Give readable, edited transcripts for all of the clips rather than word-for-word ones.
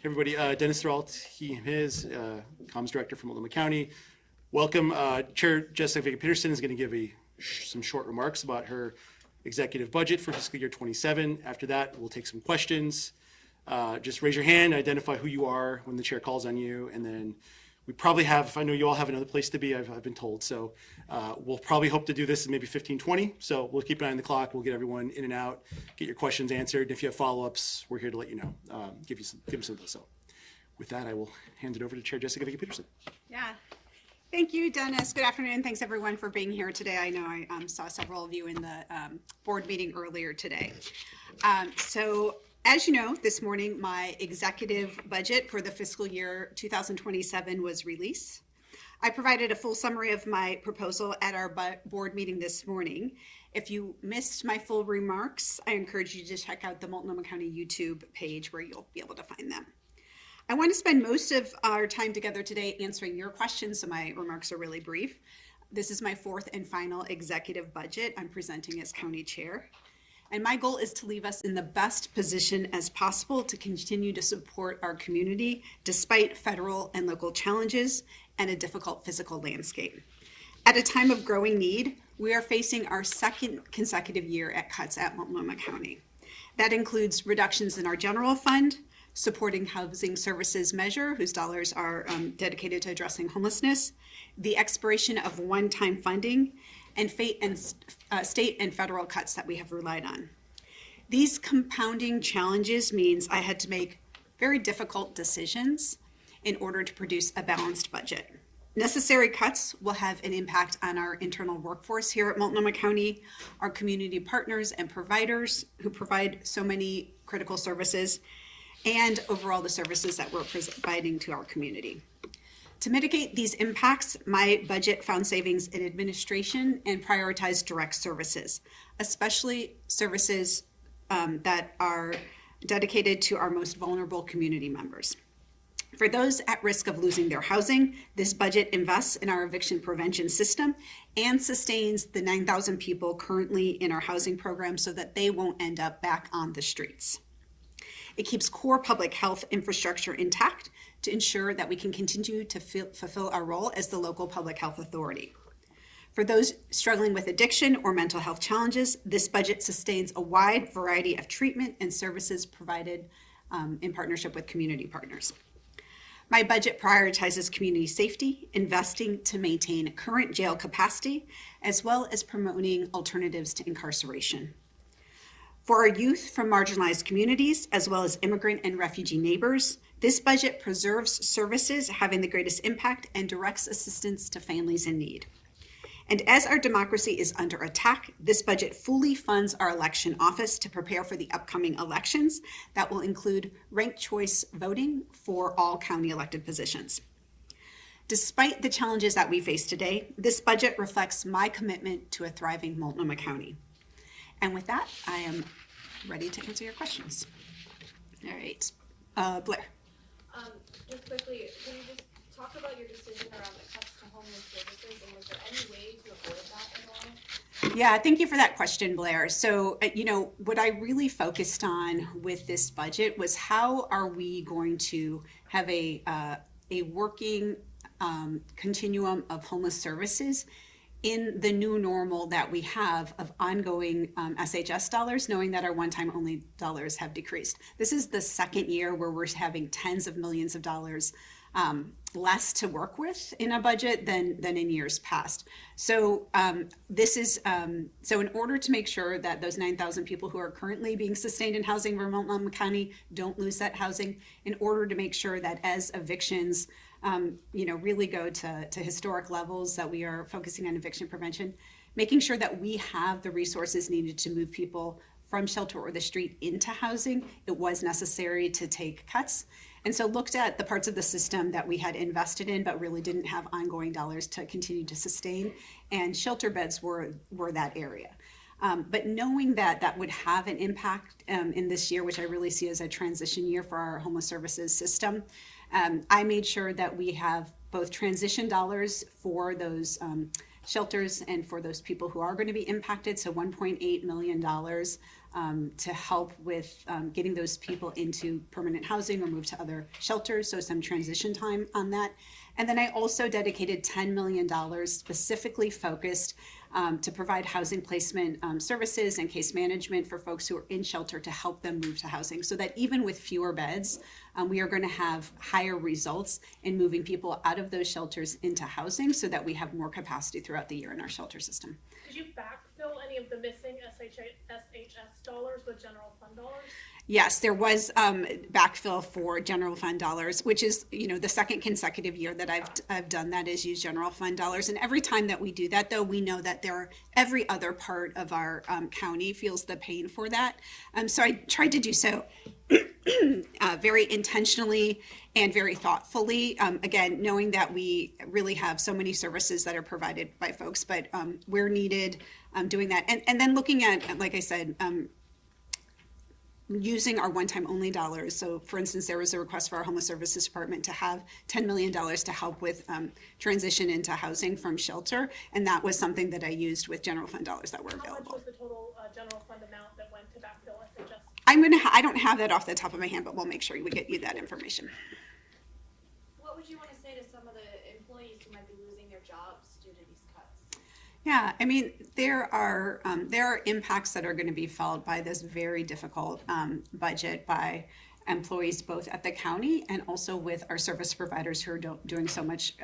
Everybody, Dennis Thralt, he, his, comms director from Multnomah County. Welcome. Chair Jessica Vega Pederson is going to give some short remarks about her executive budget for fiscal year 27. After that, we'll take some questions. Just raise your hand, identify who you are when the chair calls on you, and then we probably have, I know you all have another place to be, I've been told, so we'll probably hope to do this in maybe 15, 20, so we'll keep an eye on the clock, we'll get everyone in and out, get your questions answered. If you have follow-ups, we're here to let you know, give you some of those. So with that, I will hand it over to Chair Jessica Vega Pederson. Yeah. Thank you, Dennis. Good afternoon. Thanks, everyone, for being here today. I know I saw several of you in the board meeting earlier today. So as you know, this morning, my executive budget for the fiscal year 2027 was released. I provided a full summary of my proposal at our board meeting this morning. If you missed my full remarks, I encourage you to check out the Multnomah County YouTube page where you'll be able to find them. I want to spend most of our time together today answering your questions, so my remarks are really brief. This is my fourth and final executive budget I'm presenting as county chair. And my goal is to leave us in the best position as possible to continue to support our community despite federal and local challenges and a difficult physical landscape. At a time of growing need, we are facing our second consecutive year at cuts at Multnomah County. That includes reductions in our general fund, supporting housing services measure, whose dollars are dedicated to addressing homelessness, the expiration of one-time funding, and state and federal cuts that we have relied on. These compounding challenges means I had to make very difficult decisions in order to produce a balanced budget. Necessary cuts will have an impact on our internal workforce here at Multnomah County, our community partners and providers who provide so many critical services, and overall the services that we're providing to our community. To mitigate these impacts, my budget found savings in administration and prioritized direct services, especially services that are dedicated to our most vulnerable community members. For those at risk of losing their housing, this budget invests in our eviction prevention system and sustains the 9,000 people currently in our housing program so that they won't end up back on the streets. It keeps core public health infrastructure intact to ensure that we can continue to fulfill our role as the local public health authority. For those struggling with addiction or mental health challenges, this budget sustains a wide variety of treatment and services provided in partnership with community partners. My budget prioritizes community safety, investing to maintain current jail capacity, as well as promoting alternatives to incarceration. For our youth from marginalized communities, as well as immigrant and refugee neighbors, this budget preserves services having the greatest impact and directs assistance to families in need. And as our democracy is under attack, this budget fully funds our election office to prepare for the upcoming elections that will include ranked choice voting for all county elected positions. Despite the challenges that we face today, this budget reflects my commitment to a thriving Multnomah County. And with that, I am ready to answer your questions. All right, Blair. Just quickly, can you just talk about your decision around the cuts to homeless services, and was there any way to avoid that at all? Yeah, thank you for that question, Blair. So, what I really focused on with this budget was how are we going to have a working continuum of homeless services in the new normal that we have of ongoing SHS dollars, knowing that our one-time only dollars have decreased. This is the second year where we're having tens of millions of dollars less to work with in a budget than in years past. So so in order to make sure that those 9,000 people who are currently being sustained in housing in Multnomah County don't lose that housing, in order to make sure that as evictions really go to historic levels, that we are focusing on eviction prevention, making sure that we have the resources needed to move people from shelter or the street into housing, it was necessary to take cuts. And so looked at the parts of the system that we had invested in but really didn't have ongoing dollars to continue to sustain, and shelter beds were that area. But knowing that that would have an impact in this year, which I really see as a transition year for our homeless services system, I made sure that we have both transition dollars for those shelters and for those people who are going to be impacted. So $1.8 million to help with getting those people into permanent housing or move to other shelters, so some transition time on that. And then I also dedicated $10 million specifically focused to provide housing placement services and case management for folks who are in shelter to help them move to housing, so that even with fewer beds, we are going to have higher results in moving people out of those shelters into housing so that we have more capacity throughout the year in our shelter system. Did you backfill any of the missing SHS dollars with general fund dollars? Yes, there was backfill for general fund dollars, which is, the second consecutive year that I've done that is use general fund dollars. And every time that we do that, though, we know that every other part of our county feels the pain for that. So I tried to do so very intentionally and very thoughtfully. Again, knowing that we really have so many services that are provided by folks, but where needed, doing that. And then looking at, like I said, using our one-time only dollars. So for instance, there was a request for our homeless services department to have $10 million to help with transition into housing from shelter. And that was something that I used with general fund dollars that were How much available. was the total general fund amount that went to backfill SHS? I don't have that off the top of my hand, but we'll make sure we get you that information. What would you want to say to some of the employees who might be losing their jobs due to these cuts? Yeah, I mean, there are impacts that are going to be felt by this very difficult budget by employees both at the county and also with our service providers who are doing so much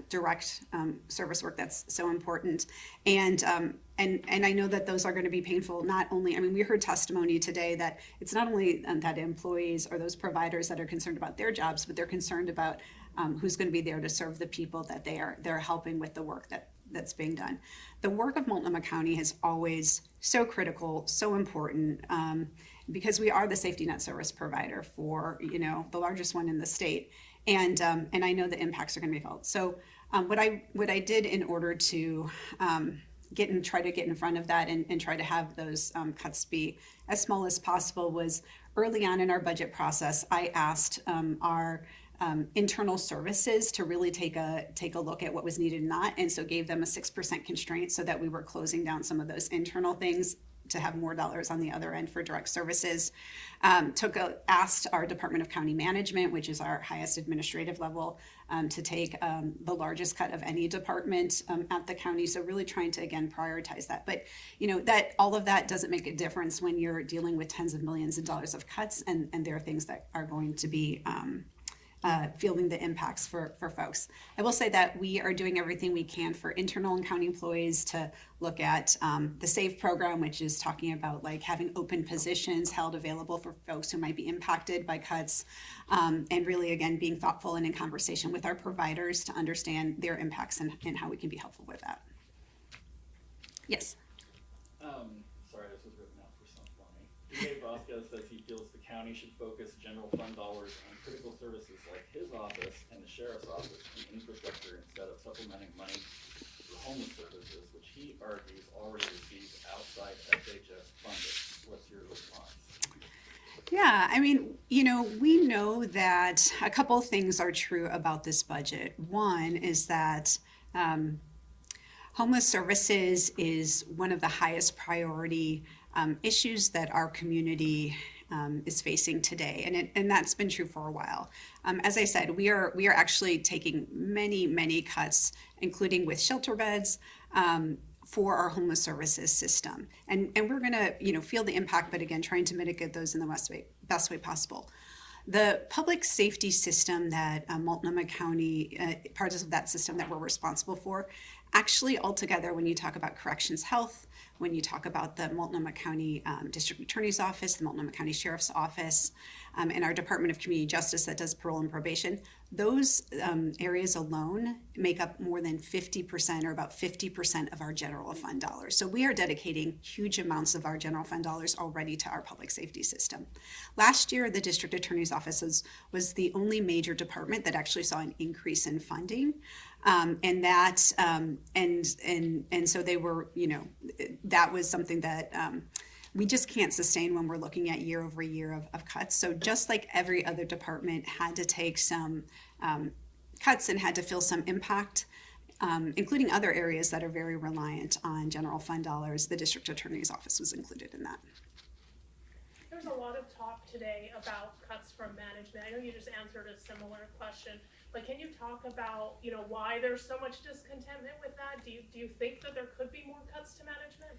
direct service work that's so important. And I know that those are going to be painful. Not only, I mean, we heard testimony today that it's not only that employees or those providers that are concerned about their jobs, but they're concerned about who's going to be there to serve the people that they're helping with the work that's being done. The work of Multnomah County is always so critical, so important, because we are the safety net service provider for, the largest one in the state. And I know the impacts are going to be felt. So what I did in order to try to get in front of that and try to have those cuts be as small as possible was early on in our budget process, I asked our internal services to really take a look at what was needed and not, and so gave them a 6% constraint so that we were closing down some of those internal things to have more dollars on the other end for direct services. Asked our Department of County Management, which is our highest administrative level, to take the largest cut of any department at the county. So really trying to, again, prioritize that. But, that all of that doesn't make a difference when you're dealing with tens of millions of dollars of cuts, and there are things that are going to be feeling the impacts for folks. I will say that we are doing everything we can for internal and county employees to look at the SAVE program, which is talking about like having open positions held available for folks who might be impacted by cuts, and really, again, being thoughtful and in conversation with our providers to understand their impacts and how we can be helpful with that. Yes. Sorry, this was written out for some funny. D.A. Vasquez says he feels the county should focus general fund dollars on critical services like his office and the sheriff's office and infrastructure instead of supplementing money for homeless services, which he argues already receives outside SHS funding. What's your response? Yeah, I mean, we know that a couple of things are true about this budget. One is that homeless services is one of the highest priority issues that our community is facing today, and that's been true for a while. As I said, we are actually taking many cuts, including with shelter beds, for our homeless services system, and we're going to feel the impact, but again, trying to mitigate those in the best way possible. The public safety system that Multnomah County, parts of that system that we're responsible for, actually altogether, when you talk about corrections health, when you talk about the Multnomah County District Attorney's Office, the Multnomah County Sheriff's Office, and our Department of Community Justice that does parole and probation, those areas alone make up more than 50% or about 50% of our general fund dollars. So we are dedicating huge amounts of our general fund dollars already to our public safety system. Last year, the District Attorney's Office was the only major department that actually saw an increase in funding. And so they were, that was something that we just can't sustain when we're looking at year over year of cuts. So just like every other department had to take some cuts and had to feel some impact, including other areas that are very reliant on general fund dollars. The district attorney's office was included in that. There's a lot of talk today about cuts from management. I know you just answered a similar question, but can you talk about, why there's so much discontentment with that? Do you think that there could be more cuts to management?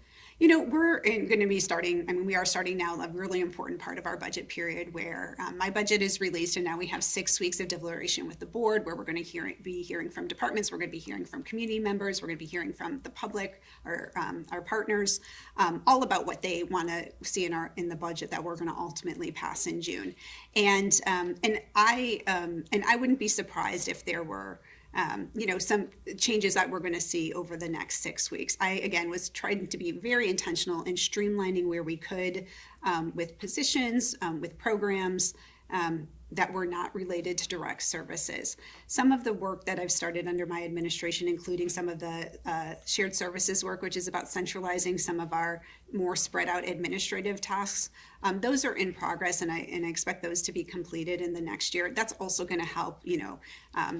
We're going to be starting, we are starting now a really important part of our budget period where my budget is released, and now we have 6 weeks of deliberation with the board where we're going to be hearing from departments, we're going to be hearing from community members, we're going to be hearing from the public, our partners, all about what they want to see in the budget that we're going to ultimately pass in June. And I wouldn't be surprised if there were some changes that we're going to see over the next 6 weeks. I, again, was trying to be very intentional in streamlining where we could with positions, with programs that were not related to direct services. Some of the work that I've started under my administration, including some of the shared services work, which is about centralizing some of our more spread out administrative tasks, those are in progress, and I expect those to be completed in the next year. That's also going to help,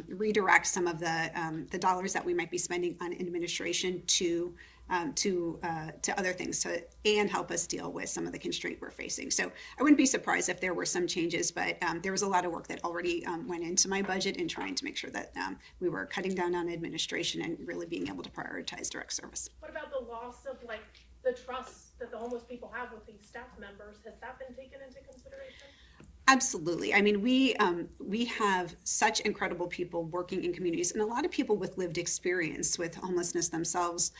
redirect some of the dollars that we might be spending on administration to other things and help us deal with some of the constraint we're facing. So I wouldn't be surprised if there were some changes, but there was a lot of work that already went into my budget in trying to make sure that we were cutting down on administration and really being able to prioritize direct service. What about the loss of the trust that the homeless people have with these staff members? Has that been taken into consideration? Absolutely. We have such incredible people working in communities, and a lot of people with lived experience with homelessness themselves,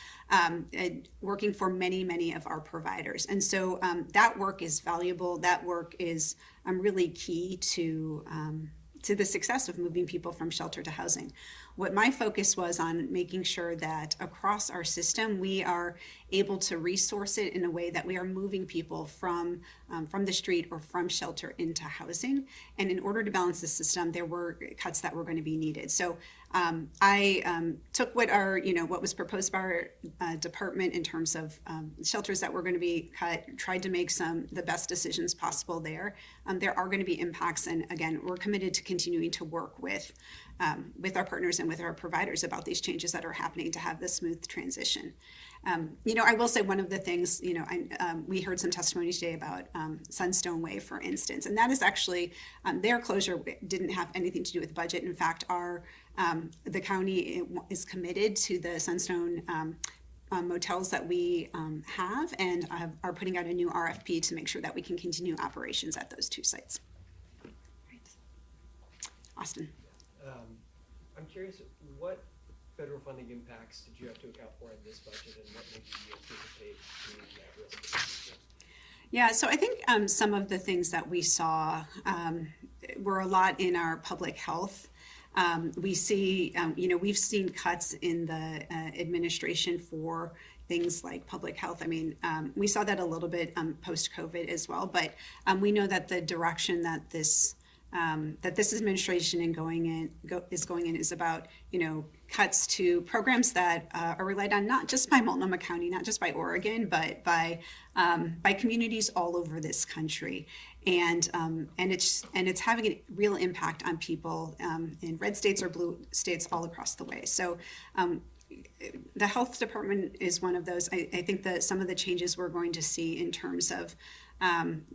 working for many, many of our providers. And so that work is valuable. That work is really key to the success of moving people from shelter to housing. What my focus was on making sure that across our system, we are able to resource it in a way that we are moving people from the street or from shelter into housing. And in order to balance the system, there were cuts that were going to be needed. So I took what was proposed by our department in terms of shelters that were going to be cut, tried to make the best decisions possible there. There are going to be impacts, and again, we're committed to continuing to work with our partners and with our providers about these changes that are happening to have this smooth transition. I will say one of the things, we heard some testimony today about Sunstone Way, for instance, and that is actually, their closure didn't have anything to do with budget. In fact, the county is committed to the Sunstone motels that we have, and are putting out a new RFP to make sure that we can continue operations at those 2 sites. Right. Austin. I'm curious, what federal funding impacts did you have to account for in this budget, and what maybe you anticipate being at risk in the future? Yeah, so I think some of the things that we saw were a lot in our public health. We see, we've seen cuts in the administration for things like public health. We saw that a little bit post-COVID as well, but we know that the direction that this administration is going in is about, cuts to programs that are relied on not just by Multnomah County, not just by Oregon, but by communities all over this country, and it's having a real impact on people in red states or blue states all across the way. So. The health department is one of those. I think that some of the changes we're going to see in terms of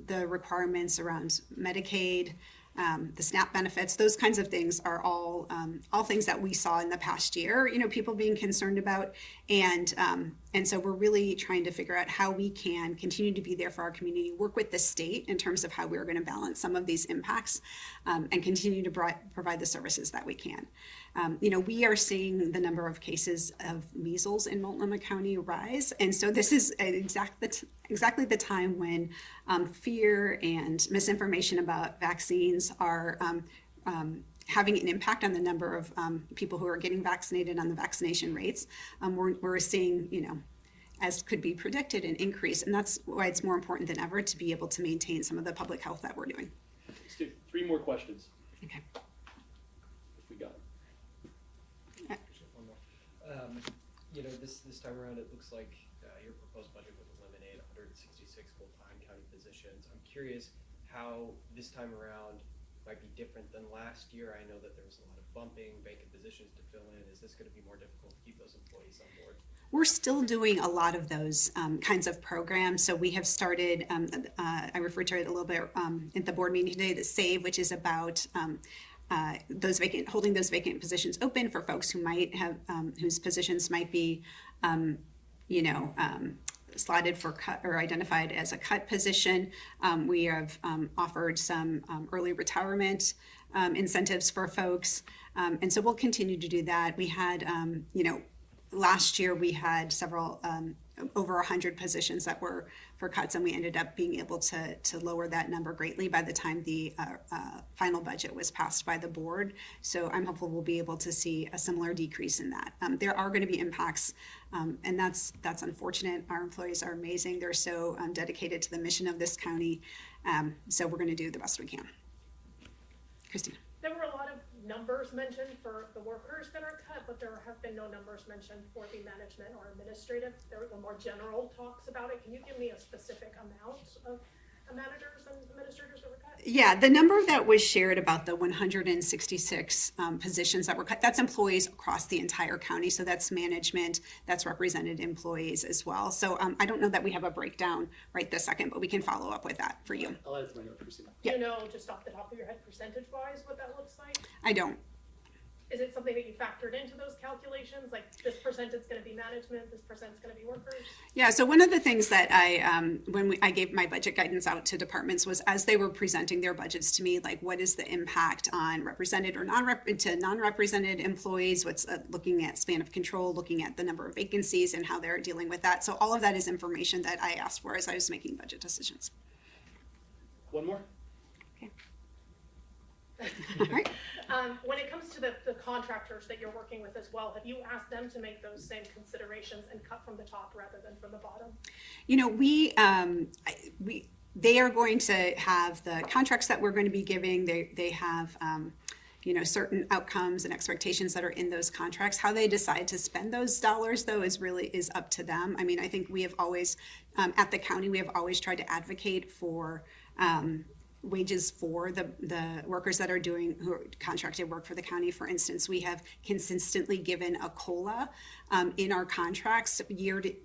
the requirements around Medicaid, the SNAP benefits, those kinds of things are all things that we saw in the past year, people being concerned about. And so we're really trying to figure out how we can continue to be there for our community, work with the state in terms of how we're going to balance some of these impacts, and continue to provide the services that we can. We are seeing the number of cases of measles in Multnomah County rise. And so this is exactly the time when fear and misinformation about vaccines are having an impact on the number of people who are getting vaccinated, on the vaccination rates. We're seeing, as could be predicted, an increase. And that's why it's more important than ever to be able to maintain some of the public health that we're doing. Let's do 3 more questions. Okay. If we got them. One more. This time around, it looks like your proposed budget would eliminate 166 full-time county positions. I'm curious how this time around might be different than last year? I know that there was a lot of bumping, vacant positions to fill in. Is this gonna be more difficult to keep those employees on board? We're still doing a lot of those kinds of programs. So we have started, I referred to it a little bit at the board meeting today, the SAVE, which is about holding those vacant positions open for folks who might have, whose positions might be, slotted for cut or identified as a cut position. We have offered some early retirement incentives for folks. And so we'll continue to do that. We had, last year we had several, over 100 positions that were for cuts, and we ended up being able to lower that number greatly by the time the final budget was passed by the board. So I'm hopeful we'll be able to see a similar decrease in that. There are going to be impacts, and that's unfortunate. Our employees are amazing. They're so dedicated to the mission of this county. So we're going to do the best we can. Christina. There were a lot of numbers mentioned for the workers that are cut, but there have been no numbers mentioned for the management or administrative. There were more general talks about it. Can you give me a specific amount of managers and administrators that were cut? Yeah, the number that was shared about the 166 positions that were cut, that's employees across the entire county. So that's management, that's represented employees as well. So I don't know that we have a breakdown right this second, but we can follow up with that for you. I'll add it to my note, Christina. Do you know just off the top of your head percentage-wise what that looks like? I don't. Is it something that you factored into those calculations? Like this percent is going to be management, this percent is going to be workers? Yeah, so one of the things that I gave my budget guidance out to departments was as they were presenting their budgets to me, like what is the impact on represented or non-represented employees, what's looking at span of control, looking at the number of vacancies and how they're dealing with that. So all of that is information that I asked for as I was making budget decisions. One more? Okay. All right. When it comes to the contractors that you're working with as well, have you asked them to make those same considerations and cut from the top rather than from the bottom? They are going to have the contracts that we're going to be giving. They have, certain outcomes and expectations that are in those contracts. How they decide to spend those dollars, though, is up to them. I mean, I think we have always, at the county, we have always tried to advocate for wages for the workers that are who are contracted work for the county. For instance, we have consistently given a COLA in our contracts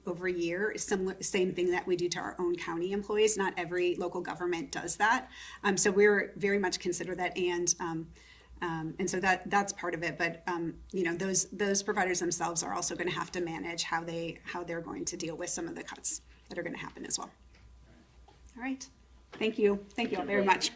over year, same thing that we do to our own county employees. Not every local government does that. So we're very much consider that, and so that's part of it. But those providers themselves are also going to have to manage how they're going to deal with some of the cuts that are going to happen as well. All right. Thank you all very much.